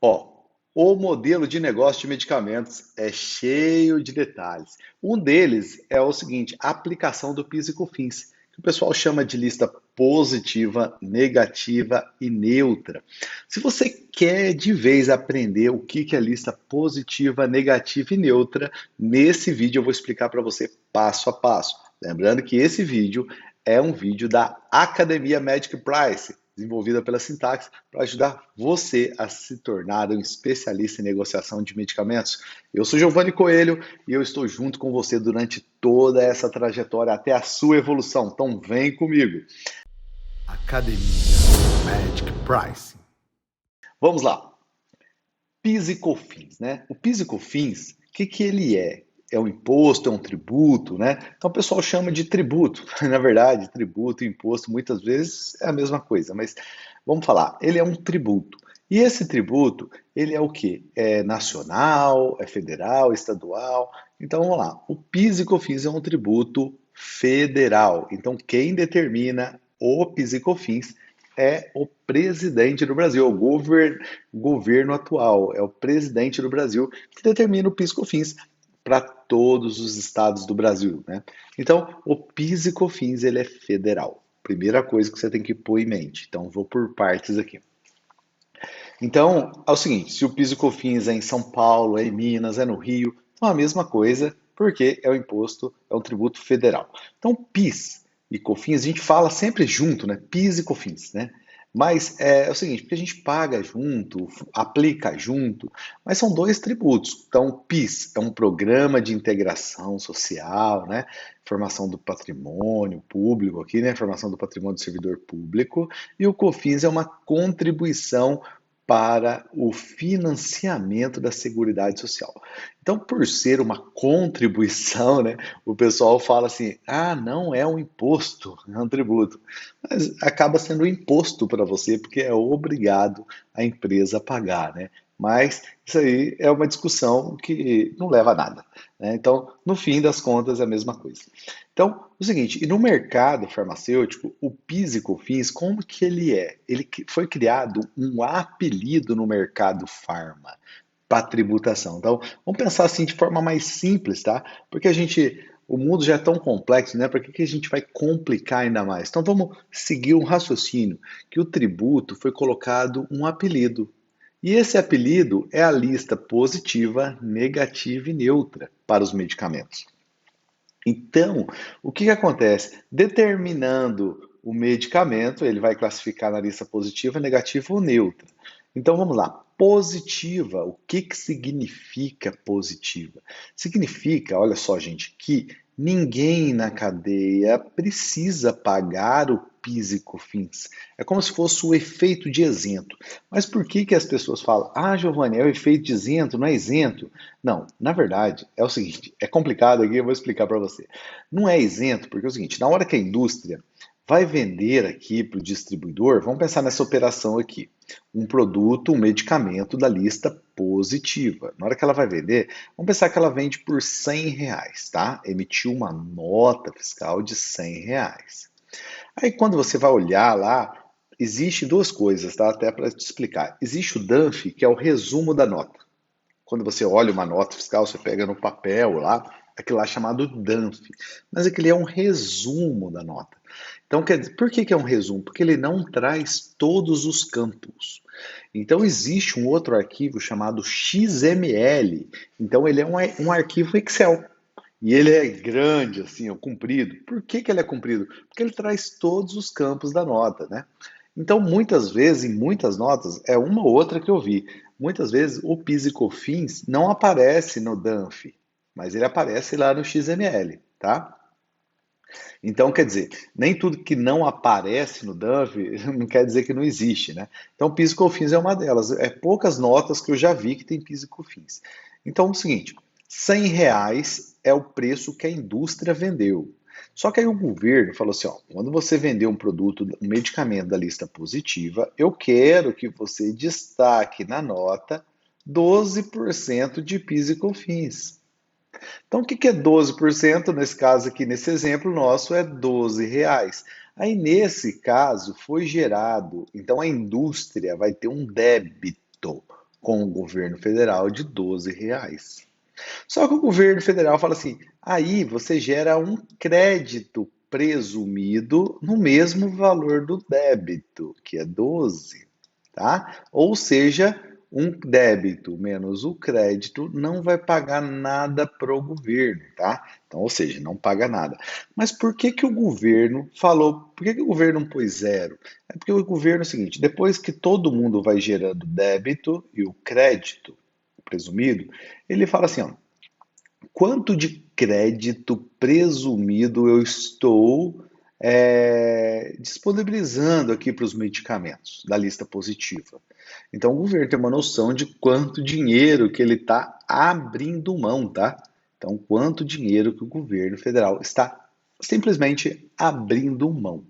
Ó, o modelo de negócio de medicamentos é cheio de detalhes. Um deles é o seguinte, a aplicação do PIS e COFINS, que o pessoal chama de lista positiva, negativa e neutra. Se você quer de vez aprender o que é lista positiva, negativa e neutra, nesse vídeo eu vou explicar para você passo a passo. Lembrando que esse vídeo é um vídeo da Academia Medic Price, desenvolvida pela Sintaxe, para ajudar você a se tornar um especialista em negociação de medicamentos. Eu sou Giovanni Coelho e eu estou junto com você durante toda essa trajetória até a sua evolução. Então vem comigo. Academia Magic Pricing. Vamos lá. PIS e COFINS, né? O PIS e COFINS, o que ele é? É um imposto, é um tributo, né? Então o pessoal chama de tributo. Na verdade, tributo e imposto muitas vezes é a mesma coisa, mas vamos falar, ele é um tributo. E esse tributo, ele é o quê? É nacional, é federal, estadual. Então vamos lá. O PIS e COFINS é um tributo federal. Então quem determina o PIS e COFINS é o presidente do Brasil, é o governo atual, é o presidente do Brasil que determina o PIS e COFINS para todos os estados do Brasil, né? Então, o PIS e COFINS ele é federal. Primeira coisa que você tem que pôr em mente. Então, vou por partes aqui. Então, é o seguinte, se o PIS e COFINS é em São Paulo, é em Minas, é no Rio, então é a mesma coisa, porque é o imposto, é um tributo federal. Então, PIS e COFINS, a gente fala sempre junto, né? PIS e COFINS, né? Mas é o seguinte, porque a gente paga junto, aplica junto, mas são dois tributos. Então, o PIS é um programa de integração social, né? Formação do patrimônio público aqui, né? Formação do patrimônio do servidor público, e o COFINS é uma contribuição para o financiamento da Seguridade Social. Então, por ser uma contribuição, né, o pessoal fala assim: ah, não é um imposto, é um tributo. Mas acaba sendo um imposto para você, porque é obrigado a empresa a pagar, né? Mas isso aí é uma discussão que não leva a nada, né? Então, no fim das contas, é a mesma coisa. Então, o seguinte, e no mercado farmacêutico, o PIS e COFINS, como que ele é? Foi criado um apelido no mercado farma para tributação. Então, vamos pensar assim de forma mais simples, tá? Porque o mundo já é tão complexo, né? Por que a gente vai complicar ainda mais? Então, vamos seguir um raciocínio que o tributo foi colocado um apelido. E esse apelido é a lista positiva, negativa e neutra para os medicamentos. Então, o que que acontece? Determinando o medicamento, ele vai classificar na lista positiva, negativa ou neutra. Então vamos lá. Positiva, o que que significa positiva? Significa, olha só, gente, que ninguém na cadeia precisa pagar o PIS e COFINS. É como se fosse o efeito de isento. Mas por que que as pessoas falam, ah, Giovanni, é o efeito de isento, não é isento? Não, na verdade, é o seguinte, é complicado aqui, eu vou explicar para você. Não é isento, porque é o seguinte, na hora que a indústria vai vender aqui para o distribuidor, vamos pensar nessa operação aqui, um produto, um medicamento da lista positiva. Na hora que ela vai vender, vamos pensar que ela vende por R$ 100, tá? Emitiu uma nota fiscal de R$ 100. Aí quando você vai olhar lá, existe duas coisas, tá? Até para te explicar. Existe o DANF, que é o resumo da nota. Quando você olha uma nota fiscal, você pega no papel lá, aquilo lá é chamado DANF. Mas aquele é um resumo da nota. Então, quer dizer, por que que é um resumo? Porque ele não traz todos os campos. Então, existe um outro arquivo chamado XML. Então, ele é um arquivo Excel. E ele é grande, assim, ó, comprido. Por que que ele é comprido? Porque ele traz todos os campos da nota, né? Então, muitas vezes, em muitas notas, é uma ou outra que eu vi. Muitas vezes o PIS e COFINS não aparece no DANF, mas ele aparece lá no XML, tá? Então, quer dizer, nem tudo que não aparece no DANF não quer dizer que não existe, né? Então, PIS e COFINS é uma delas. É poucas notas que eu já vi que tem PIS e COFINS. Então, é o seguinte, R$ 100 é o preço que a indústria vendeu. Só que aí o governo falou assim, ó, quando você vender um produto, um medicamento da lista positiva, eu quero que você destaque na nota 12% de PIS e COFINS. Então, o que que é 12%? Nesse caso aqui, nesse exemplo nosso, é R$ 12. Aí, nesse caso, foi gerado, então a indústria vai ter um débito com o governo federal de R$ 12. Só que o governo federal fala assim: aí você gera um crédito presumido no mesmo valor do débito, que é 12, tá? Ou seja, um débito menos o crédito não vai pagar nada para o governo, tá? Então, ou seja, não paga nada. Mas por que que o governo falou? Por que que o governo não pôs zero? É porque o governo é o seguinte: depois que todo mundo vai gerando débito e o crédito presumido, ele fala assim, ó, quanto de crédito presumido eu estou disponibilizando aqui para os medicamentos da lista positiva. Então, o governo tem uma noção de quanto dinheiro que ele está abrindo mão, tá? Então, quanto dinheiro que o governo federal está simplesmente abrindo mão.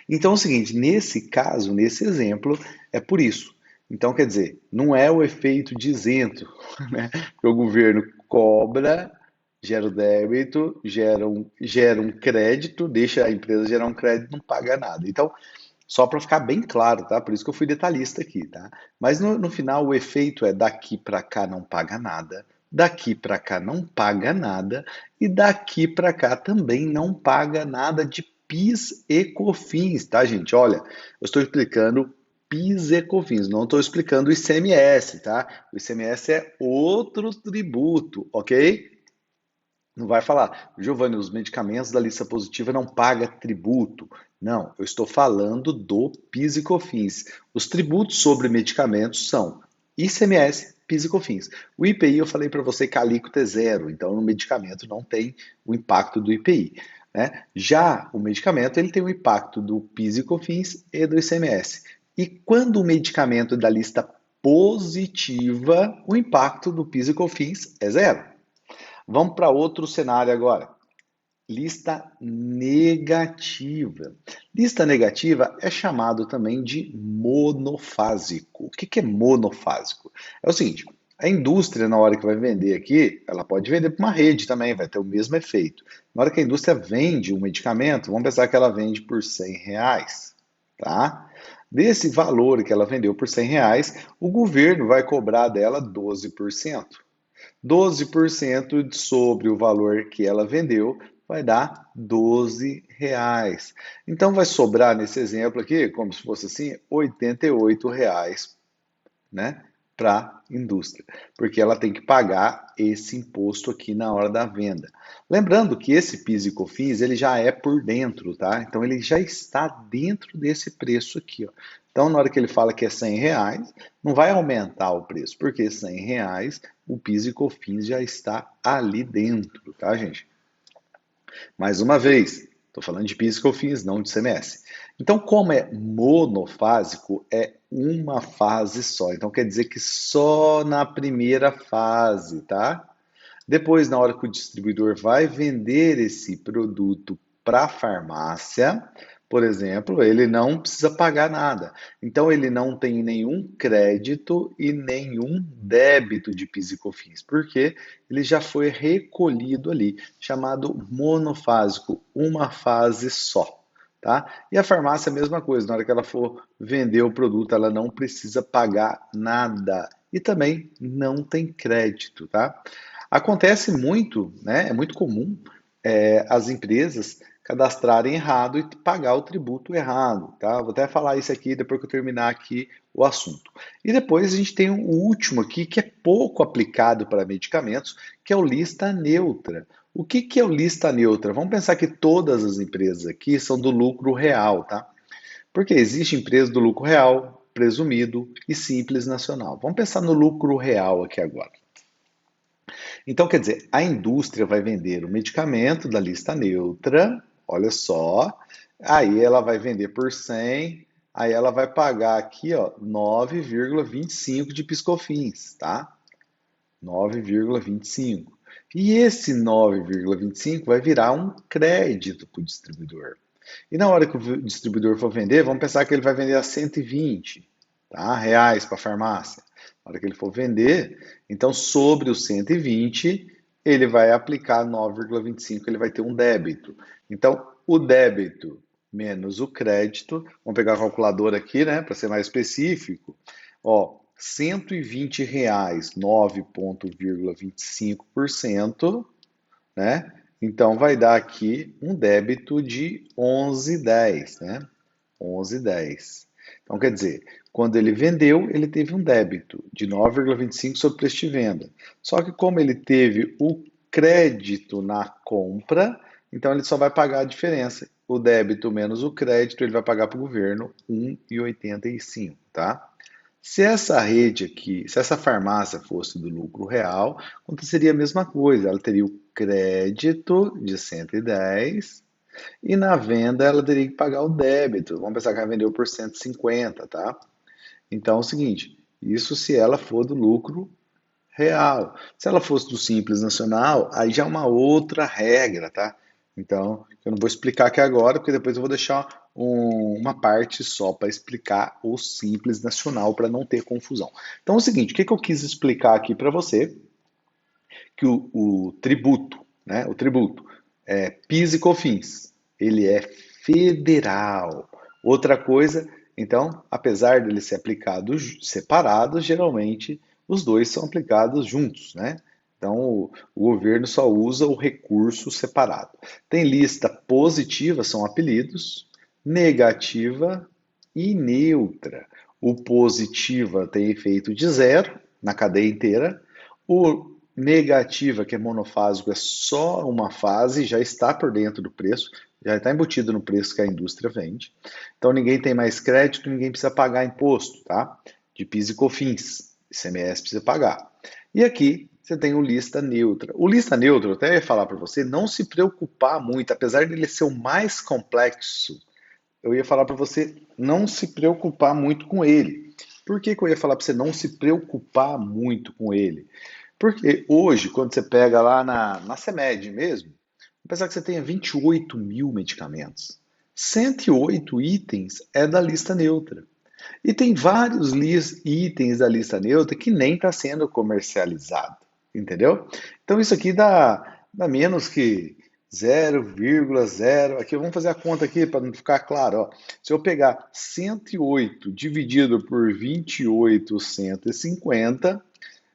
Então, é o seguinte, nesse caso, nesse exemplo, é por isso. Então, quer dizer, não é o efeito de isento, né? Porque o governo cobra, gera o débito, gera um crédito, deixa a empresa gerar um crédito, não paga nada. Então, só para ficar bem claro, tá? Por isso que eu fui detalhista aqui, tá? Mas no final o efeito é daqui para cá não paga nada, daqui para cá não paga nada e daqui para cá também não paga nada de PIS e COFINS, tá, gente? Olha, eu estou explicando PIS e COFINS, não estou explicando o ICMS, tá? O ICMS é outro tributo, ok? Não vai falar, Giovanni, os medicamentos da lista positiva não pagam tributo. Não, eu estou falando do PIS e COFINS. Os tributos sobre medicamentos são ICMS, PIS e COFINS. O IPI eu falei para você que a alíquota é zero, então no medicamento não tem o impacto do IPI. Né? Já o medicamento ele tem o impacto do PIS e COFINS e do ICMS. E quando o medicamento é da lista positiva, o impacto do PIS e COFINS é zero. Vamos para outro cenário agora. Lista negativa. Lista negativa é chamado também de monofásico. O que é monofásico? É o seguinte, a indústria, na hora que vai vender aqui, ela pode vender para uma rede também, vai ter o mesmo efeito. Na hora que a indústria vende um medicamento, vamos pensar que ela vende por R$ 100, tá? Desse valor que ela vendeu por R$ 100, o governo vai cobrar dela 12%. 12% sobre o valor que ela vendeu vai dar R$ 12. Então vai sobrar nesse exemplo aqui, como se fosse assim, R$ 88, né, para a indústria, porque ela tem que pagar esse imposto aqui na hora da venda. Lembrando que esse PIS e COFINS ele já é por dentro, tá? Então ele já está dentro desse preço aqui, ó. Então na hora que ele fala que é R$ 100, não vai aumentar o preço, porque R$ 100 o PIS e COFINS já está ali dentro, tá, gente? Mais uma vez, estou falando de PIS e COFINS, não de ICMS. Então, como é monofásico, é uma fase só. Então, quer dizer que só na primeira fase, tá? Depois, na hora que o distribuidor vai vender esse produto para a farmácia, por exemplo, ele não precisa pagar nada. Então, ele não tem nenhum crédito e nenhum débito de PIS e COFINS, porque ele já foi recolhido ali, chamado monofásico, uma fase só. Tá? E a farmácia, a mesma coisa, na hora que ela for vender o produto, ela não precisa pagar nada e também não tem crédito. Tá? Acontece muito, né? É muito comum as empresas cadastrarem errado e pagar o tributo errado, tá? Vou até falar isso aqui depois que eu terminar aqui o assunto. E depois a gente tem o último aqui que é pouco aplicado para medicamentos, que é o lista neutra. O que é o lista neutra? Vamos pensar que todas as empresas aqui são do lucro real, tá? Porque existe empresa do lucro real, presumido e simples nacional. Vamos pensar no lucro real aqui agora. Então, quer dizer, a indústria vai vender o medicamento da lista neutra, olha só, aí ela vai vender por 100, aí ela vai pagar aqui, ó, 9,25 de PIS/COFINS, tá? 9,25. E esse 9,25 vai virar um crédito para o distribuidor. E na hora que o distribuidor for vender, vamos pensar que ele vai vender a 120, tá? Reais para a farmácia. Na hora que ele for vender, então sobre os 120, ele vai aplicar 9,25, ele vai ter um débito. Então, o débito menos o crédito, vamos pegar a calculadora aqui, né, para ser mais específico. Ó, R$ 120, 9,25%, né? Então vai dar aqui um débito de 11,10, né? 11,10. Então quer dizer, quando ele vendeu, ele teve um débito de 9,25 sobre o preço de venda. Só que como ele teve o crédito na compra, então ele só vai pagar a diferença. O débito menos o crédito, ele vai pagar para o governo 1,85, tá? Se essa rede aqui, se essa farmácia fosse do lucro real, aconteceria a mesma coisa. Ela teria o crédito de 110 e na venda ela teria que pagar o débito. Vamos pensar que ela vendeu por 150, tá? Então é o seguinte, isso se ela for do lucro real. Se ela fosse do Simples Nacional, aí já é uma outra regra, tá? Então, eu não vou explicar aqui agora, porque depois eu vou deixar uma parte só para explicar o Simples Nacional, para não ter confusão. Então, é o seguinte, o que eu quis explicar aqui para você? Que o tributo, né? O tributo é PIS e COFINS, ele é federal. Outra coisa, então, apesar dele ser aplicado separado, geralmente os dois são aplicados juntos, né? Então, o governo só usa o recurso separado. Tem lista positiva, são apelidos, negativa e neutra. O positiva tem efeito de zero na cadeia inteira. O negativa, que é monofásico, é só uma fase, já está por dentro do preço, já está embutido no preço que a indústria vende. Então ninguém tem mais crédito, ninguém precisa pagar imposto, tá? De PIS e COFINS, ICMS precisa pagar. E aqui você tem o lista neutra. O lista neutro, eu até ia falar para você, não se preocupar muito, apesar dele ser o mais complexo, eu ia falar para você não se preocupar muito com ele. Por que eu ia falar para você não se preocupar muito com ele? Porque hoje, quando você pega lá na CEMED mesmo, apesar que você tenha 28 mil medicamentos, 108 itens é da lista neutra. E tem vários itens da lista neutra que nem está sendo comercializado, entendeu? Então isso aqui dá menos que 0,0. Aqui vamos fazer a conta aqui para não ficar claro. Ó. Se eu pegar 108 dividido por 28, 150,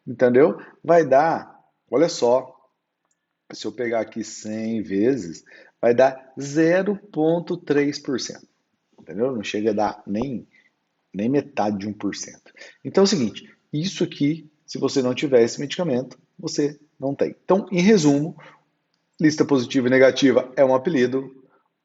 entendeu? Vai dar, olha só, se eu pegar aqui 100 vezes, vai dar 0,3%. Entendeu? Não chega a dar nem metade de 1%. Então é o seguinte, isso aqui, se você não tiver esse medicamento, você não tem. Então, em resumo, lista positiva e negativa é um apelido,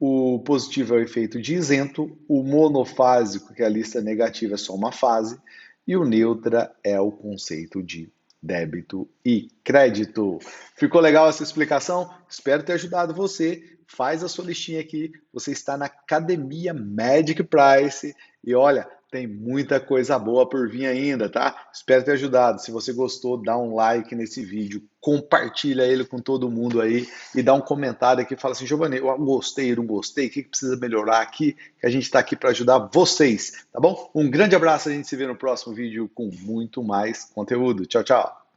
o positivo é o efeito de isento, o monofásico, que é a lista negativa, é só uma fase, e o neutra é o conceito de débito e crédito. Ficou legal essa explicação? Espero ter ajudado você. Faz a sua listinha aqui. Você está na Academia Magic Price. E olha, tem muita coisa boa por vir ainda, tá? Espero ter ajudado. Se você gostou, dá um like nesse vídeo, compartilha ele com todo mundo aí e dá um comentário aqui. Fala assim, Giovanni, eu gostei, não gostei, o que precisa melhorar aqui? Que a gente está aqui para ajudar vocês, tá bom? Um grande abraço, a gente se vê no próximo vídeo com muito mais conteúdo. Tchau, tchau!